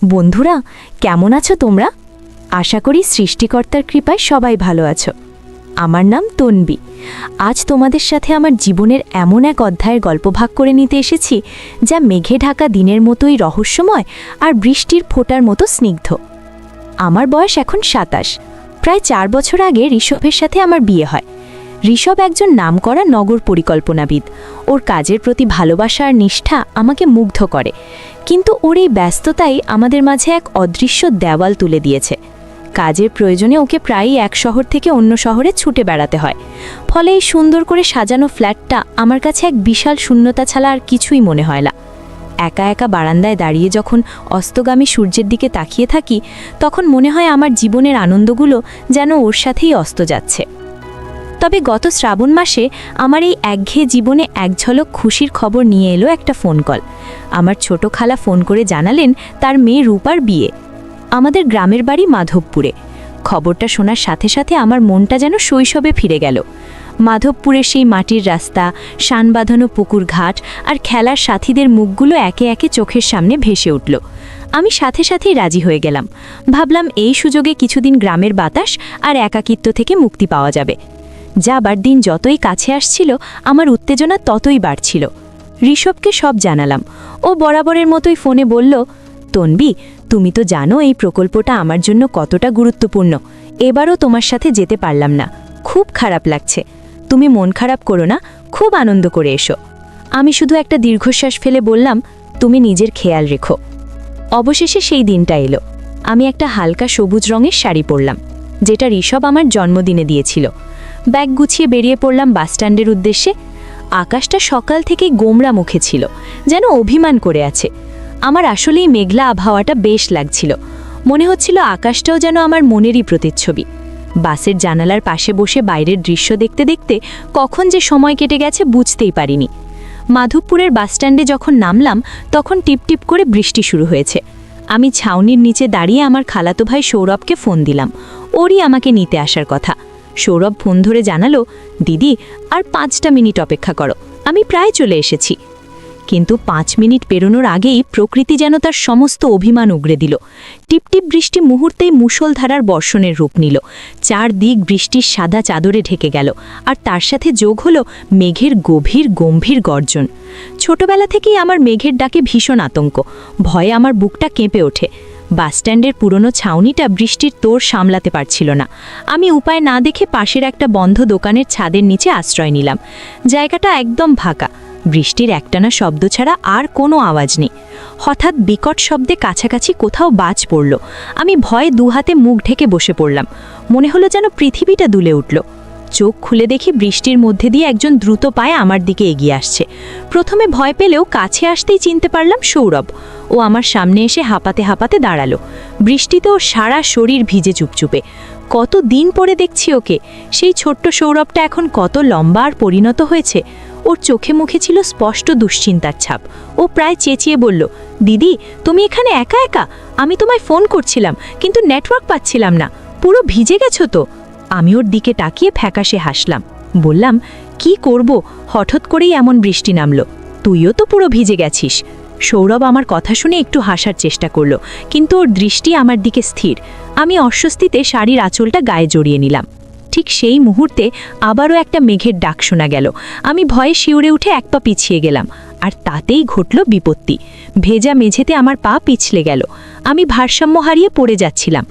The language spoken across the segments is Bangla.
বন্ধুরা, কেমন আছো তোমরা? আশা করি সৃষ্টিকর্তার কৃপায় সবাই ভালো আছো। আমার নাম তন্বী। আজ তোমাদের সাথে আমার জীবনের এমন এক অধ্যায়ের গল্প ভাগ করে নিতে এসেছি, যা মেঘে ঢাকা দিনের মতোই রহস্যময় আর বৃষ্টির ফোঁটার মতো স্নিগ্ধ। আমার বয়স এখন ২৭। প্রায় ৪ বছর আগে ঋষভের সাথে আমার বিয়ে হয়। ঋষভ একজন নামকরা নগর পরিকল্পনাবিদ। ওর কাজের প্রতি ভালোবাসা আর নিষ্ঠা আমাকে মুগ্ধ করে, কিন্তু ওর এই ব্যস্ততাই আমাদের মাঝে এক অদৃশ্য দেওয়াল তুলে দিয়েছে। কাজের প্রয়োজনে ওকে প্রায়ই এক শহর থেকে অন্য শহরে ছুটে বেড়াতে হয়। ফলে এই সুন্দর করে সাজানো ফ্ল্যাটটা আমার কাছে এক বিশাল শূন্যতা ছাড়া আর কিছুই মনে হয় না। একা একা বারান্দায় দাঁড়িয়ে যখন অস্তগামী সূর্যের দিকে তাকিয়ে থাকি, তখন মনে হয় আমার জীবনের আনন্দগুলো যেন ওর সাথেই অস্ত যাচ্ছে। তবে গত শ্রাবণ মাসে আমার এই একঘেয়ে জীবনে এক ঝলক খুশির খবর নিয়ে এলো একটা ফোন কল। আমার ছোট খালা ফোন করে জানালেন তার মেয়ে রূপার বিয়ে। আমাদের গ্রামের বাড়ি মাধবপুরে। খবরটা শোনার সাথে সাথে আমার মনটা যেন শৈশবে ফিরে গেল। মাধবপুরের সেই মাটির রাস্তা, শান বাঁধানো পুকুর ঘাট আর খেলার সাথীদের মুখগুলো একে একে চোখের সামনে ভেসে উঠল। আমি সাথে সাথেই রাজি হয়ে গেলাম। ভাবলাম এই সুযোগে কিছুদিন গ্রামের বাতাস আর একাকিত্ব থেকে মুক্তি পাওয়া যাবে। যাবার দিন যতই কাছে আসছিল, আমার উত্তেজনা ততই বাড়ছিল। ঋষভকে সব জানালাম। ও বরাবরের মতোই ফোনে বলল, তন্বী, তুমি তো জানো এই প্রকল্পটা আমার জন্য কতটা গুরুত্বপূর্ণ। এবারও তোমার সাথে যেতে পারলাম না, খুব খারাপ লাগছে। তুমি মন খারাপ করো না, খুব আনন্দ করে এসো। আমি শুধু একটা দীর্ঘশ্বাস ফেলে বললাম, তুমি নিজের খেয়াল রেখো। অবশেষে সেই দিনটা এলো। আমি একটা হালকা সবুজ রঙের শাড়ি পরলাম, যেটা ঋষভ আমার জন্মদিনে দিয়েছিল। ব্যাগ গুছিয়ে বেরিয়ে পড়লাম বাসস্ট্যান্ডের উদ্দেশ্যে। আকাশটা সকাল থেকে গোমরা মুখে ছিল, যেন অভিমান করে আছে। আমার আসলেই মেঘলা আবহাওয়াটা বেশ লাগছিল। মনে হচ্ছিল আকাশটাও যেন আমার মনেরই প্রতিচ্ছবি। বাসের জানালার পাশে বসে বাইরের দৃশ্য দেখতে দেখতে কখন যে সময় কেটে গেছে বুঝতেই পারিনি। মাধবপুরের বাসস্ট্যান্ডে যখন নামলাম, তখন টিপটিপ করে বৃষ্টি শুরু হয়েছে। আমি ছাউনির নিচে দাঁড়িয়ে আমার খালাতো ভাই সৌরভকে ফোন দিলাম। ওরই আমাকে নিতে আসার কথা। সৌরভ ফোন ধরে জানালো, দিদি, আর 5টা মিনিট অপেক্ষা করো, আমি প্রায় চলে এসেছি। কিন্তু 5 মিনিট পেরোনোর আগেই প্রকৃতি যেন তার সমস্ত অভিমান উগরে দিল। টিপটিপ বৃষ্টি মুহূর্তেই মুষলধারার বর্ষণের রূপ নিল। চারদিক বৃষ্টির সাদা চাদরে ঢেকে গেল, আর তার সাথে যোগ হলো মেঘের গভীর গম্ভীর গর্জন। ছোটবেলা থেকেই আমার মেঘের ডাকে ভীষণ আতঙ্ক। ভয়ে আমার বুকটা কেঁপে ওঠে। বাসস্ট্যান্ডের পুরনো ছাউনিটা বৃষ্টির তোড় সামলাতে পারছিল না। আমি উপায় না দেখে পাশের একটা বন্ধ দোকানের ছাদের নিচে আশ্রয় নিলাম। জায়গাটা একদম ফাঁকা, বৃষ্টির একটানা শব্দ ছাড়া আর কোনো আওয়াজ নেই। হঠাৎ বিকট শব্দে কাছাকাছি কোথাও বাজ পড়ল। আমি ভয়ে 2 হাতে মুখ ঢেকে বসে পড়লাম। মনে হলো যেন পৃথিবীটা দুলে উঠল। চোখ খুলে দেখি বৃষ্টির মধ্যে দিয়ে একজন দ্রুত পায়ে আমার দিকে এগিয়ে আসছে। প্রথমে ভয় পেলেও কাছে আসতেই চিনতে পারলাম সৌরভ। ও আমার সামনে এসে হাঁপাতে হাঁপাতে দাঁড়ালো। বৃষ্টিতে ওর সারা শরীর ভিজে চুপচুপে। কত দিন পরে দেখছি ওকে। সেই ছোট্ট সৌরভটা এখন কত লম্বা আর পরিণত হয়েছে। ওর চোখে মুখে ছিল স্পষ্ট দুশ্চিন্তার ছাপ। ও প্রায় চেঁচিয়ে বলল, দিদি, তুমি এখানে একা একা? আমি তোমায় ফোন করছিলাম, কিন্তু নেটওয়ার্ক পাচ্ছিলাম না। পুরো ভিজে গেছো তো? আমি ওর দিকে তাকিয়ে ফ্যাকাশে হাসলাম। বললাম, কি করব, হঠাৎ করেই এমন বৃষ্টি নামলো। তুইও তো পুরো ভিজে গেছিস। সৌরভ আমার কথা শুনে একটু হাসার চেষ্টা করলো, কিন্তু ওর দৃষ্টি আমার দিকে স্থির। আমি অস্বস্তিতে শাড়ির আঁচলটা গায়ে জড়িয়ে নিলাম। ঠিক সেই মুহূর্তে আবারও একটা মেঘের ডাক শোনা গেল। আমি ভয়ে শিউরে উঠে এক পা পিছিয়ে গেলাম, আর তাতেই ঘটল বিপত্তি। ভেজা মেঝেতে আমার পা পিছলে গেল। আমি ভারসাম্য হারিয়ে পড়ে যাচ্ছিলাম।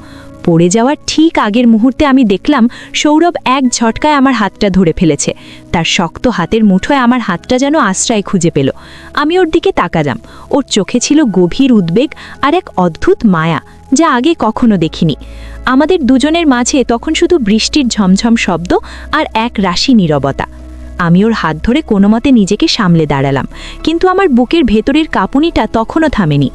পড়ে যাওয়ার ঠিক আগের মুহূর্তে আমি দেখলাম সৌরভ এক ঝটকায় আমার হাতটা ধরে ফেলেছে। তার শক্ত হাতের মুঠোয় আমার হাতটা যেন আশ্রয় খুঁজে পেল। আমি ওর দিকে তাকালাম। ওর চোখে ছিল গভীর উদ্বেগ আর এক অদ্ভুত মায়া, যা আগে কখনো দেখিনি। আমাদের দুজনের মাঝে তখন শুধু বৃষ্টির ঝমঝম শব্দ আর এক রাশি নীরবতা। আমি ওর হাত ধরে কোনোমতে নিজেকে সামলে দাঁড়ালাম, কিন্তু আমার বুকের ভেতরের কাঁপুনিটা তখনও থামেনি।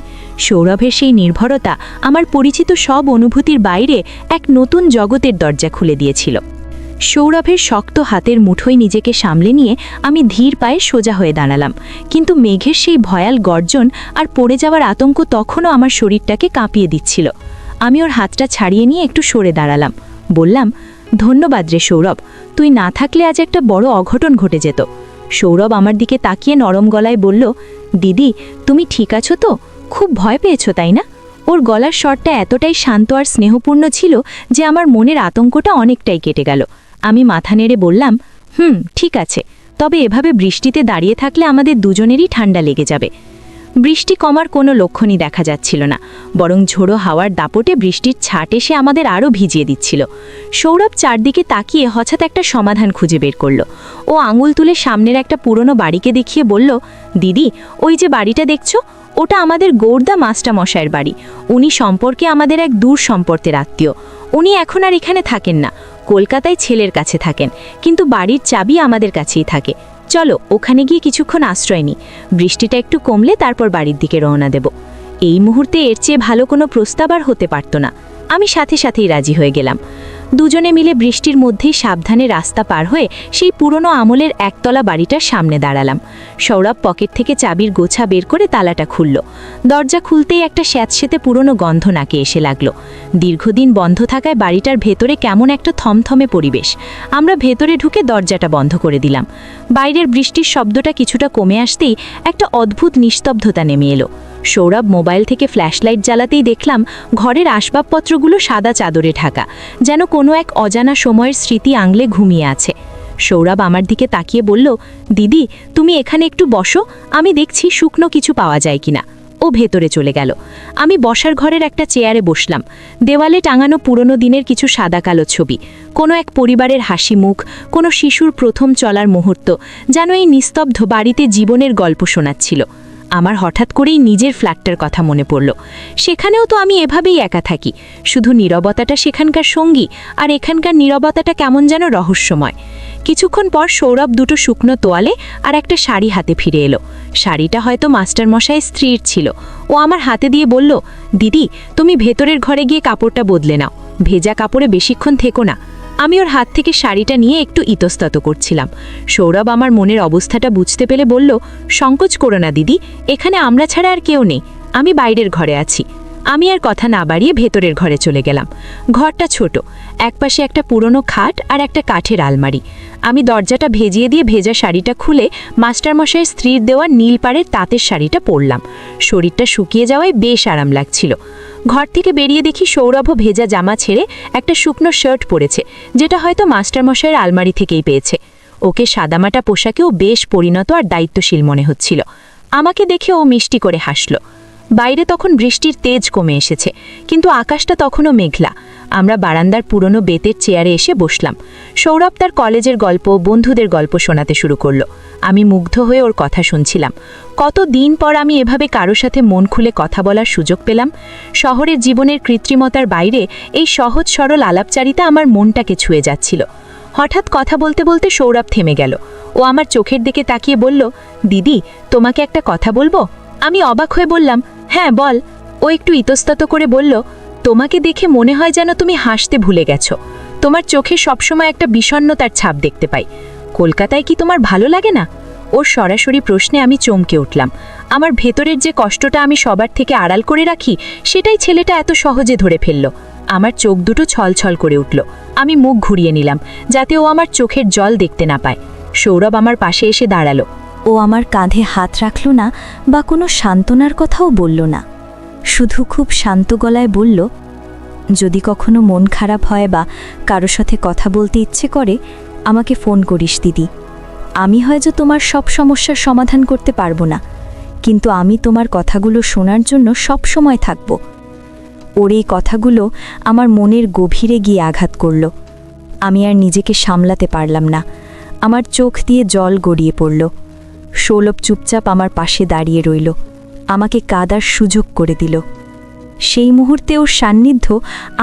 সৌরভের সেই নির্ভরতা আমার পরিচিত সব অনুভূতির বাইরে এক নতুন জগতের দরজা খুলে দিয়েছিল। সৌরভের শক্ত হাতের মুঠোয় নিজেকে সামলে নিয়ে আমি ধীর পায়ে সোজা হয়ে দাঁড়ালাম, কিন্তু মেঘের সেই ভয়াল গর্জন আর পড়ে যাওয়ার আতঙ্ক তখনও আমার শরীরটাকে কাঁপিয়ে দিচ্ছিল। আমি ওর হাতটা ছাড়িয়ে নিয়ে একটু সরে দাঁড়ালাম। বললাম, ধন্যবাদ রে সৌরভ, তুই না থাকলে আজ একটা বড় অঘটন ঘটে যেত। সৌরভ আমার দিকে তাকিয়ে নরম গলায় বলল, দিদি, তুমি ঠিক আছো তো? খুব ভয় পেয়েছো তাই না? ওর গলার স্বরটা এতটাই শান্ত আর স্নেহপূর্ণ ছিল যে আমার মনের আতঙ্কটা অনেকটাই কেটে গেল। আমি মাথা নেড়ে বললাম, ঠিক আছে, তবে এভাবে বৃষ্টিতে দাঁড়িয়ে থাকলে আমাদের দুজনেরই ঠান্ডা লেগে যাবে। বৃষ্টি কমার কোনো লক্ষণই দেখা যাচ্ছিল না, বরং ঝোড়ো হাওয়ার দাপটে বৃষ্টির ছাট এসে আমাদের আরও ভিজিয়ে দিচ্ছিল। সৌরভ চারদিকে তাকিয়ে হঠাৎ একটা সমাধান খুঁজে বের করল। ও আঙুল তুলে সামনের একটা পুরনো বাড়িকে দেখিয়ে বলল, দিদি, ওই যে বাড়িটা দেখছো, ওটা আমাদের গৌরদা মাস্টারমশায়ের বাড়ি। উনি সম্পর্কে আমাদের এক দূর সম্পর্কের আত্মীয়। উনি এখন আর এখানে থাকেন না, কলকাতায় ছেলের কাছে থাকেন, কিন্তু বাড়ির চাবি আমাদের কাছেই থাকে। চলো ওখানে গিয়ে কিছুক্ষণ আশ্রয় নিই, বৃষ্টিটা একটু কমলে তারপর বাড়ির দিকে রওনা দেব। এই মুহূর্তে এর চেয়ে ভালো কোনো প্রস্তাব আর হতে পারত না। আমি সাথে সাথেই রাজি হয়ে গেলাম। দুজনে মিলে বৃষ্টির মধ্যেই সাবধানে রাস্তা পার হয়ে সেই পুরনো আমলের একতলা বাড়িটার সামনে দাঁড়ালাম। সৌরভ পকেট থেকে চাবির গোছা বের করে তালাটা খুলল। দরজা খুলতেই একটা স্যাঁতসেঁতে পুরনো গন্ধ নাকে এসে লাগলো। দীর্ঘদিন বন্ধ থাকায় বাড়িটার ভেতরে কেমন একটা থমথমে পরিবেশ। আমরা ভেতরে ঢুকে দরজাটা বন্ধ করে দিলাম। বাইরের বৃষ্টির শব্দটা কিছুটা কমে আসতেই একটা অদ্ভুত নিস্তব্ধতা নেমে এলো। সৌরভ মোবাইল থেকে ফ্ল্যাশলাইট জ্বালাতেই দেখলাম ঘরের আসবাবপত্রগুলো সাদা চাদরে ঢাকা, যেন কোনো এক অজানা সময়ের স্মৃতি আংলে ঘুমিয়ে আছে। সৌরভ আমার দিকে তাকিয়ে বলল, দিদি, তুমি এখানে একটু বসো, আমি দেখছি শুকনো কিছু পাওয়া যায় কিনা। ও ভেতরে চলে গেল। আমি বসার ঘরের একটা চেয়ারে বসলাম। দেওয়ালে টাঙানো পুরনো দিনের কিছু সাদা কালো ছবি, কোনো এক পরিবারের হাসি মুখ, কোনো শিশুর প্রথম চলার মুহূর্ত, যেন এই নিস্তব্ধ বাড়িতে জীবনের গল্প শোনাচ্ছিল। আমার হঠাৎ করেই নিজের ফ্ল্যাটটার কথা মনে পড়ল। সেখানেও তো আমি এভাবেই একা থাকি, শুধু নীরবতাটা সেখানকার সঙ্গী, আর এখানকার নীরবতাটা কেমন যেন রহস্যময়। কিছুক্ষণ পর সৌরভ দুটো শুকনো তোয়ালে আর একটা শাড়ি হাতে ফিরে এলো। শাড়িটা হয়তো মাস্টারমশাইয়ের স্ত্রীর ছিল। ও আমার হাতে দিয়ে বলল, দিদি, তুমি ভেতরের ঘরে গিয়ে কাপড়টা বদলে নাও, ভেজা কাপড়ে বেশিক্ষণ থেকো না। আমি ওর হাত থেকে শাড়িটা নিয়ে একটু ইতস্তত করছিলাম। সৌরভ আমার মনের অবস্থাটা বুঝতে পেরে বলল, সংকোচ করো না দিদি, এখানে আমরা ছাড়া আর কেউ নেই, আমি বাইরের ঘরে আছি। আমি আর কথা না বাড়িয়ে ভেতরের ঘরে চলে গেলাম। ঘরটা ছোট, একপাশে একটা পুরনো খাট আর একটা কাঠের আলমারি। আমি দরজাটা ভেজিয়ে দিয়ে ভেজা শাড়িটা খুলে মাস্টারমশাইয়ের স্ত্রীর দেওয়া নীল পাড়ের তাঁতের শাড়িটা পরলাম। শরীরটা শুকিয়ে যাওয়ায় বেশ আরাম লাগছিল। ঘর থেকে বেরিয়ে দেখি সৌরভও ভেজা জামা ছেড়ে একটা শুকনো শার্ট পরেছে, যেটা হয়তো মাস্টারমশাইয়ের আলমারি থেকেই পেয়েছে। ওকে সাদামাটা পোশাকেও বেশ পরিণত আর দায়িত্বশীল মনে হচ্ছিল। আমাকে দেখে ও মিষ্টি করে হাসল। বাইরে তখন বৃষ্টির তেজ কমে এসেছে, কিন্তু আকাশটা তখনও মেঘলা। আমরা বারান্দার পুরনো বেতের চেয়ারে এসে বসলাম। সৌরভ তার কলেজের গল্প, বন্ধুদের গল্প শোনাতে শুরু করলো। আমি মুগ্ধ হয়ে ওর কথা শুনছিলাম। কত দিন পর আমি এভাবে কারো সাথে মন খুলে কথা বলার সুযোগ পেলাম। শহরের জীবনের কৃত্রিমতার বাইরে এই সহজ সরল আলাপচারিতা আমার মনটাকে ছুঁয়ে যাচ্ছিল। হঠাৎ কথা বলতে বলতে সৌরভ থেমে গেল। ও আমার চোখের দিকে তাকিয়ে বলল, দিদি, তোমাকে একটা কথা বলবো? আমি অবাক হয়ে বললাম, হ্যাঁ বল। ও একটু ইতস্তত করে বলল, তোমাকে দেখে মনে হয় যেন তুমি হাসতে ভুলে গেছো। তোমার চোখে সবসময় একটা বিষণ্ণতার ছাপ দেখতে পাই। কলকাতায় কি তোমার ভালো লাগে না? ওর সরাসরি প্রশ্নে আমি চমকে উঠলাম। আমার ভেতরের যে কষ্টটা আমি সবার থেকে আড়াল করে রাখি, সেটাই ছেলেটা এত সহজে ধরে ফেলল। আমার চোখ দুটো ছলছল করে উঠল। আমি মুখ ঘুরিয়ে নিলাম, যাতে ও আমার চোখের জল দেখতে না পায়। সৌরভ আমার পাশে এসে দাঁড়ালো। ও আমার কাঁধে হাত রাখল না বা কোনো সান্ত্বনার কথাও বলল না, শুধু খুব শান্ত গলায় বলল, যদি কখনো মন খারাপ হয় বা কারো সাথে কথা বলতে ইচ্ছে করে, আমাকে ফোন করিস দিদি। আমি হয়তো তোমার সব সমস্যার সমাধান করতে পারবো না, কিন্তু আমি তোমার কথাগুলো শোনার জন্য সব সময় থাকব। ওর এই কথাগুলো আমার মনের গভীরে গিয়ে আঘাত করল। আমি আর নিজেকে সামলাতে পারলাম না। আমার চোখ দিয়ে জল গড়িয়ে পড়ল। সৌরভ চুপচাপ আমার পাশে দাঁড়িয়ে রইল, আমাকে কাঁদার সুযোগ করে দিল। সেই মুহূর্তে ওর সান্নিধ্য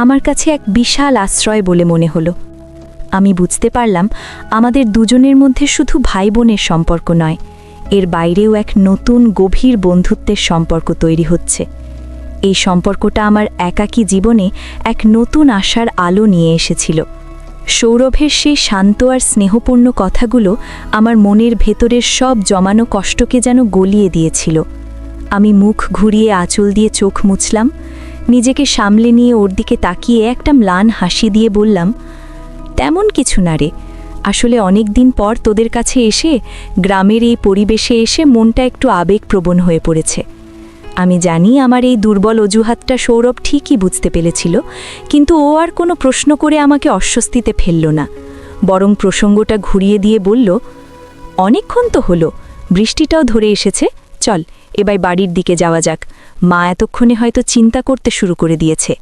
আমার কাছে এক বিশাল আশ্রয় বলে মনে হলো। আমি বুঝতে পারলাম, আমাদের দুজনের মধ্যে শুধু ভাই বোনের সম্পর্ক নয়, এর বাইরেও এক নতুন গভীর বন্ধুত্বের সম্পর্ক তৈরি হচ্ছে। এই সম্পর্কটা আমার একাকী জীবনে এক নতুন আশার আলো নিয়ে এসেছিল। সৌরভের সেই শান্ত আর স্নেহপূর্ণ কথাগুলো আমার মনের ভেতরের সব জমানো কষ্টকে যেন গলিয়ে দিয়েছিল। আমি মুখ ঘুরিয়ে আঁচল দিয়ে চোখ মুছলাম, নিজেকে সামলে নিয়ে ওর দিকে তাকিয়ে একটা ম্লান হাসি দিয়ে বললাম, তেমন কিছু না রে, আসলে অনেক দিন পর তোদের কাছে এসে, গ্রামের এই পরিবেশে এসে মনটা একটু আবেগপ্রবণ হয়ে পড়েছে। আমি জানি আমার এই দুর্বল অজুহাতটা সৌরভ ঠিকই বুঝতে পেরেছিল, কিন্তু ও আর কোনো প্রশ্ন করে আমাকে অস্বস্তিতে ফেলল না, বরং প্রসঙ্গটা ঘুরিয়ে দিয়ে বলল, অনেকক্ষণ তো হলো, বৃষ্টিটাও ধরে এসেছে, চল এবার বাড়ির দিকে যাওয়া যাক, মা এতক্ষণে হয়তো চিন্তা করতে শুরু করে দিয়েছে।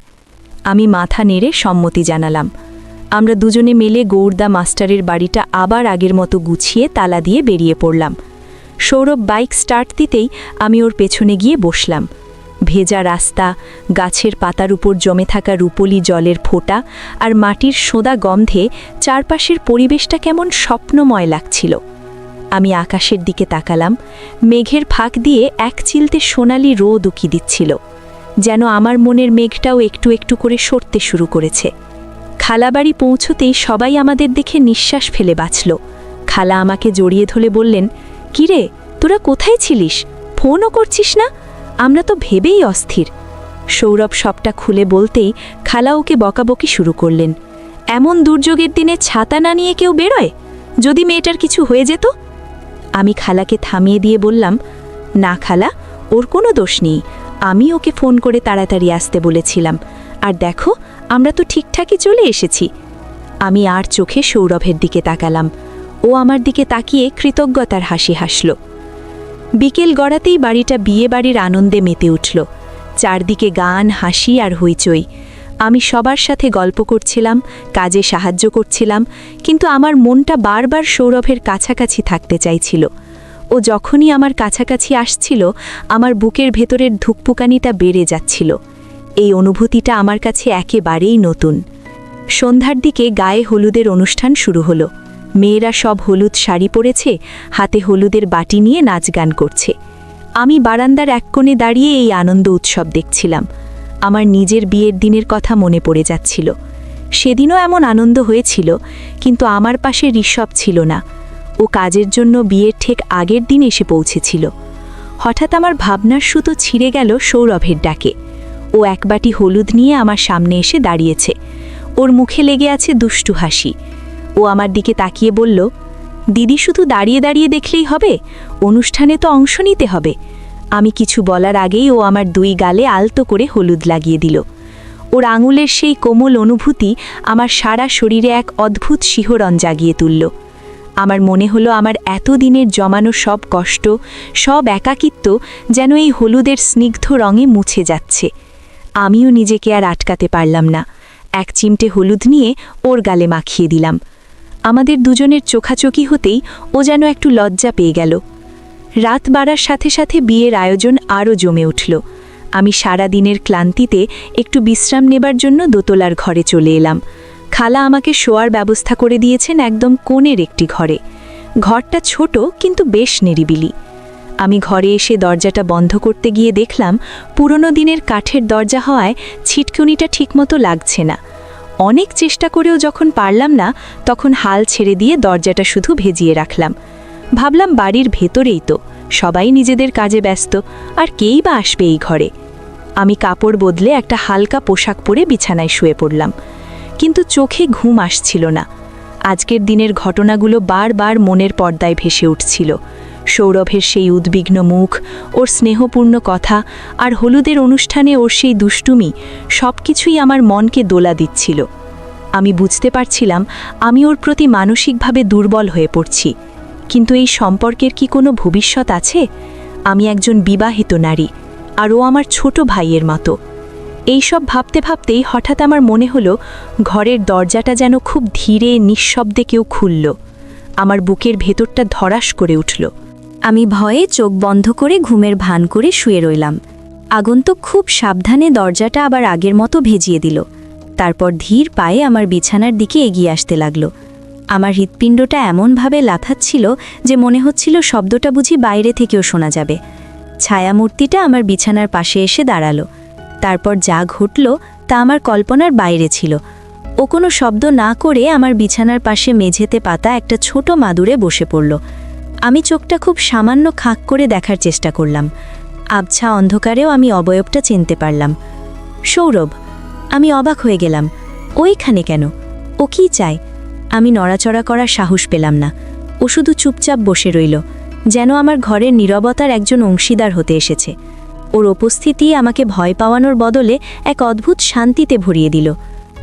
আমি মাথা নেড়ে সম্মতি জানালাম। আমরা দুজনে মিলে গৌরদা মাস্টারের বাড়িটা আবার আগের মতো গুছিয়ে তালা দিয়ে বেরিয়ে পড়লাম। সৌরভ বাইক স্টার্ট দিতেই আমি ওর পেছনে গিয়ে বসলাম। ভেজা রাস্তা, গাছের পাতার উপর জমে থাকা রূপলি জলের ফোঁটা আর মাটির সোঁদা গন্ধে চারপাশের পরিবেশটা কেমন স্বপ্নময় লাগছিল। আমি আকাশের দিকে তাকালাম, মেঘের ফাঁক দিয়ে এক চিলতে সোনালি রোদ উকি দিচ্ছিল, যেন আমার মনের মেঘটাও একটু একটু করে সরতে শুরু করেছে। খালাবাড়ি পৌঁছতেই সবাই আমাদের দেখে নিঃশ্বাস ফেলে বাঁচল। খালা আমাকে জড়িয়ে ধরে বললেন, কিরে তোরা কোথায় ছিলিস, ফোনও করছিস না, আমরা তো ভেবেই অস্থির। সৌরভ সবটা খুলে বলতেই খালা ওকে বকাবকি শুরু করলেন, এমন দুর্যোগের দিনে ছাতা না নিয়ে কেউ বেরোয়, যদি মেয়েটার কিছু হয়ে যেত। আমি খালাকে থামিয়ে দিয়ে বললাম, না খালা, ওর কোনো দোষ নেই, আমি ওকে ফোন করে তাড়াতাড়ি আসতে বলেছিলাম, আর দেখো আমরা তো ঠিকঠাকই চলে এসেছি। আমি আর চোখে সৌরভের দিকে তাকালাম, ও আমার দিকে তাকিয়ে কৃতজ্ঞতার হাসি হাসল। বিকেল গড়াতেই বাড়িটা বিয়ে বাড়ির আনন্দে মেতে উঠল, চারদিকে গান, হাসি আর হইচই। আমি সবার সাথে গল্প করছিলাম, কাজে সাহায্য করছিলাম, কিন্তু আমার মনটা বারবার সৌরভের কাছাকাছি থাকতে চাইছিল। ও যখনই আমার কাছাকাছি আসছিল, আমার বুকের ভেতরের ধুকপুকানিটা বেড়ে যাচ্ছিল। এই অনুভূতিটা আমার কাছে একেবারেই নতুন। সন্ধ্যার দিকে গায়ে হলুদের অনুষ্ঠান শুরু হলো। মেয়েরা সব হলুদ শাড়ি পরেছে, হাতে হলুদের বাটি নিয়ে নাচ গান করছে। আমি বারান্দার এক কোণে দাঁড়িয়ে এই আনন্দ উৎসব দেখছিলাম। আমার নিজের বিয়ের দিনের কথা মনে পড়ে যাচ্ছিল। সেদিনও এমন আনন্দ হয়েছিল, কিন্তু আমার পাশে ঋষভ ছিল না। ও কাজের জন্য বিয়ের ঠিক আগের দিন এসে পৌঁছেছিল। হঠাৎ আমার ভাবনার সুতো ছিঁড়ে গেল সৌরভের ডাকে। ও এক বাটি হলুদ নিয়ে আমার সামনে এসে দাঁড়িয়েছে। ওর মুখে লেগে আছে দুষ্টু হাসি। ও আমার দিকে তাকিয়ে বলল, দিদি শুধু দাঁড়িয়ে দাঁড়িয়ে দেখলেই হবে, অনুষ্ঠানে তো অংশ নিতে হবে। আমি কিছু বলার আগেই ও আমার দুই গালে আলতো করে হলুদ লাগিয়ে দিল। ওর আঙুলের সেই কোমল অনুভূতি আমার সারা শরীরে এক অদ্ভুত শিহরণ জাগিয়ে তুলল। আমার মনে হলো আমার এতদিনের জমানো সব কষ্ট, সব একাকিত্ব যেন এই হলুদের স্নিগ্ধ রঙে মুছে যাচ্ছে। আমিও নিজেকে আর আটকাতে পারলাম না। এক চিমটে হলুদ নিয়ে ওর গালে মাখিয়ে দিলাম। আমাদের দুজনের চোখাচোখি হতেই ও যেন একটু লজ্জা পেয়ে গেল। রাত বাড়ার সাথে সাথে বিয়ের আয়োজন আরও জমে উঠল। আমি সারা দিনের ক্লান্তিতে একটু বিশ্রাম নেবার জন্য দোতলার ঘরে চলে এলাম। খালা আমাকে শোয়ার ব্যবস্থা করে দিয়েছেন একদম কোণের একটি ঘরে। ঘরটা ছোট কিন্তু বেশ নিরিবিলি। আমি ঘরে এসে দরজাটা বন্ধ করতে গিয়ে দেখলাম পুরনো দিনের কাঠের দরজা হওয়ায় ছিটকুনিটা ঠিকমতো লাগছে না। অনেক চেষ্টা করেও যখন পারলাম না, তখন হাল ছেড়ে দিয়ে দরজাটা শুধু ভেজিয়ে রাখলাম। ভাবলাম বাড়ির ভেতরেই তো, সবাই নিজেদের কাজে ব্যস্ত, আর কেই বা আসবে এই ঘরে। আমি কাপড় বদলে একটা হালকা পোশাক পরে বিছানায় শুয়ে পড়লাম, কিন্তু চোখে ঘুম আসছিল না। আজকের দিনের ঘটনাগুলো বারবার মনের পর্দায় ভেসে উঠছিল। সৌরভের সেই উদ্বিগ্ন মুখ, ওর স্নেহপূর্ণ কথা, আর হলুদের অনুষ্ঠানে ওর সেই দুষ্টুমি, সব কিছুই আমার মনকে দোলা দিচ্ছিল। আমি বুঝতে পারছিলাম আমি ওর প্রতি মানসিকভাবে দুর্বল হয়ে পড়ছি। কিন্তু এই সম্পর্কের কি কোনো ভবিষ্যৎ আছে? আমি একজন বিবাহিত নারী, আর ও আমার ছোট ভাইয়ের মতো। এইসব ভাবতে ভাবতেই হঠাৎ আমার মনে হলো ঘরের দরজাটা যেন খুব ধীরে নিঃশব্দে কেউ খুলল। আমার বুকের ভেতরটা ধড়াস করে উঠল। আমি ভয়ে চোখ বন্ধ করে ঘুমের ভান করে শুয়ে রইলাম। আগন্তুক খুব সাবধানে দরজাটা আবার আগের মতো ভেজিয়ে দিল। তারপর ধীর পায়ে আমার বিছানার দিকে এগিয়ে আসতে লাগলো। আমার হৃৎপিণ্ডটা এমনভাবে লাফাচ্ছিল যে মনে হচ্ছিল শব্দটা বুঝি বাইরে থেকেও শোনা যাবে। ছায়ামূর্তিটা আমার বিছানার পাশে এসে দাঁড়ালো। তারপর যা ঘটল তা আমার কল্পনার বাইরে ছিল। ও কোনো শব্দ না করে আমার বিছানার পাশে মেঝেতে পাতা একটা ছোট মাদুরে বসে পড়ল। আমি চোখটা খুব সামান্য খাঁক করে দেখার চেষ্টা করলাম। আবছা অন্ধকারেও আমি অবয়বটা চিনতে পারলাম। সৌরভ। আমি অবাক হয়ে গেলাম। ওইখানে কেন? ও কি চায়? আমি নড়াচড়া করার সাহস পেলাম না। ও শুধু চুপচাপ বসে রইল, যেন আমার ঘরের নীরবতার একজন অংশীদার হতে এসেছে। ওর উপস্থিতি আমাকে ভয় পাওয়ানোর বদলে এক অদ্ভুত শান্তিতে ভরিয়ে দিল।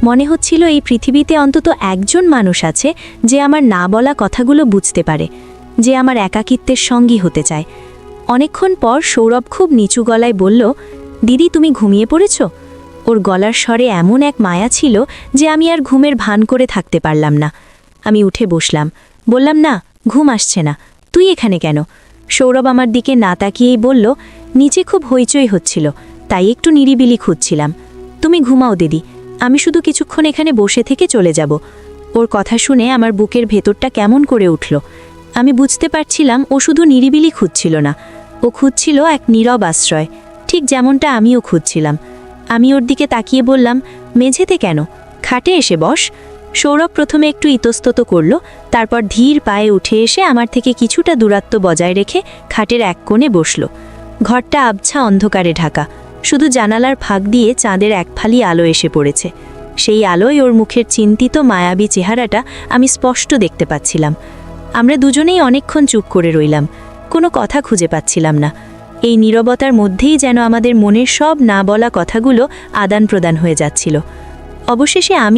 মনে হচ্ছিল এই পৃথিবীতে অন্তত একজন মানুষ আছে যে আমার না বলা কথাগুলো বুঝতে পারে, যে আমার একাকিত্বের সঙ্গী হতে চায়। অনেকক্ষণ পর সৌরভ খুব নিচু গলায় বলল, দিদি তুমি ঘুমিয়ে পড়েছ? ওর গলার স্বরে এমন এক মায়া ছিল যে আমি আর ঘুমের ভান করে থাকতে পারলাম না। আমি উঠে বসলাম, বললাম, না, ঘুম আসছে না, তুই এখানে কেন? সৌরভ আমার দিকে না তাকিয়েই বলল, নিচে খুব হইচই হচ্ছিল, তাই একটু নিরিবিলি খুঁজছিলাম। তুমি ঘুমাও দিদি, আমি শুধু কিছুক্ষণ এখানে বসে থেকে চলে যাব। ওর কথা শুনে আমার বুকের ভেতরটা কেমন করে উঠল। আমি বুঝতে পারছিলাম ও শুধু নিরিবিলি খুঁজছিল না, ও খুঁজছিল এক নীরব আশ্রয়, ঠিক যেমনটা আমিও খুঁজছিলাম। আমি ওর দিকে তাকিয়ে বললাম, মেঝেতে কেন? খাটে এসে বস। সৌরভ প্রথমে একটু ইতস্তত করল, তারপর ধীর পায়ে উঠে এসে আমার থেকে কিছুটা দূরত্ব বজায় রেখে খাটের এক কোণে বসল। ঘরটা আবছা অন্ধকারে ঢাকা, শুধু জানালার ফাঁক দিয়ে চাঁদের এক ফালি আলো এসে পড়েছে। সেই আলোয় ওর মুখের চিন্তিত মায়াবী চেহারাটা আমি স্পষ্ট দেখতে পাচ্ছিলাম। আমরা দুজনেই অনেকক্ষণ চুপ করে রইলাম, কোনো কথা খুঁজে পাচ্ছিলাম না। এই নীরবতার মধ্যেই যেন আমাদের মনের সব না বলা কথাগুলো আদান প্রদান হয়ে যাচ্ছিল। অবশেষে আমি